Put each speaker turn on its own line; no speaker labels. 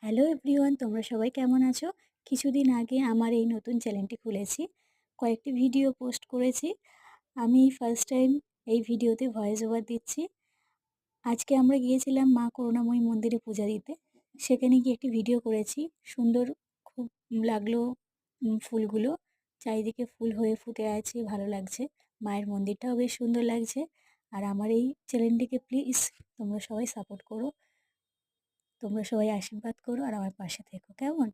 Hello everyone, তোমরা সবাই কেমন আছো? কিছুদিন আগে আমার এই নতুন চ্যানেলটি খুলেছি। কয়েকটি ভিডিও পোস্ট করেছি। আমি ফার্স্ট টাইম এই ভিডিওতে ভয়েস ওভার দিচ্ছি। আজকে আমরা গিয়েছিলাম মা করুণাময়ী মন্দিরে পূজা দিতে। সেখানে গিয়ে একটি ভিডিও করেছি। সুন্দর খুব লাগলো ফুলগুলো। চারিদিকে ফুল হয়ে ফুটে আছে, ভালো লাগছে। মায়ের মন্দিরটাও বেশ সুন্দর লাগছে। আর আমার এই চ্যানেলটিকে প্লিজ তোমরা সবাই সাপোর্ট করো। তোমরা সবাই আশীর্বাদ করো আর আমার পাশে থেকো, কেমন?